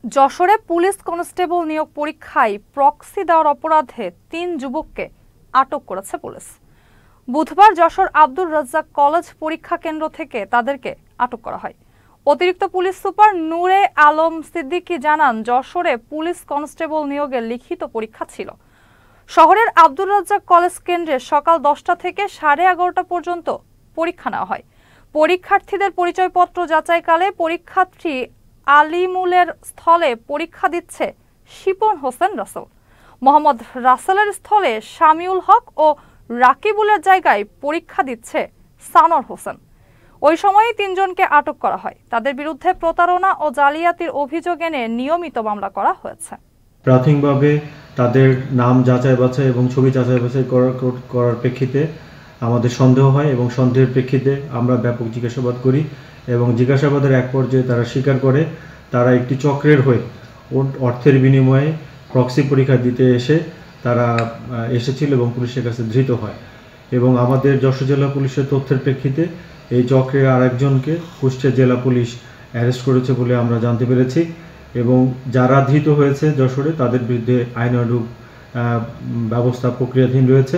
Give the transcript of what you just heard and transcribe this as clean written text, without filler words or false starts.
যশোরে police constable নিয়োগ পরীক্ষায় প্রক্সি দেওয়ার অপরাধে ৩ যুবককে আটক করেছে পুলিশ। বুধবার যশোর আব্দুর রাজ্জাক কলেজ পরীক্ষা কেন্দ্র থেকে তাদেরকে আটক করা হয়। অতিরিক্ত পুলিশ সুপার নূরে আলম সিদ্দিকী জানান, যশোরে পুলিশ কনস্টেবল নিয়োগের লিখিত পরীক্ষা ছিল। শহরের আব্দুর রাজ্জাক কলেজ কেন্দ্রে সকাল 10টা থেকে 11:30 পর্যন্ত পরীক্ষা নেওয়া হয়। পরীক্ষার্থীদের পরিচয়পত্র যাচাইকালে পরীক্ষার্থী আলিমুলের স্থলে পরীক্ষা দিচ্ছে শিপন হোসেন রাসেল। মোহাম্মদ রাসেলের স্থলে শামিউল হক ও রাকিবুলের জায়গায় পরীক্ষা দিচ্ছে সানোর হোসেন। ওই সময়ই 3 জনকে আটক করা হয়। তাদের বিরুদ্ধে প্রতারণা ও জালিয়াতির অভিযোগ এনে নিয়মিত মামলা করা হয়েছে। প্রাথমিকভাবে তাদের নাম যাচাই বাছাই এবং ছবি যাচাই বাছাই করার প্রেক্ষিতে আমাদের সন্দেহ হয় এবং সন্দেহের প্রেক্ষিতে আমরা ব্যাপক জিজ্ঞাসাবাদ করি এবং জিজ্ঞাসাবাদের এক পর্যায়ে তারা স্বীকার করে তারা একটি চক্রের হয়ে অর্থের বিনিময়ে প্রক্সি পরীক্ষা দিতে তারা এসেছিল এবং পুলিশের কাছে ধৃত হয় এবং আমাদের যশোর জেলা পুলিশের তথ্যের প্রেক্ষিতে এই চক্রের আরেকজনকে কুষ্টিয়া জেলা পুলিশ অ্যারেস্ট করেছে বলে আমরা জানতে পেরেছি এবং যারা ধৃত হয়েছে যশোরে তাদের বিরুদ্ধে আইনানুগ ব্যবস্থা প্রক্রিয়াধীন রয়েছে।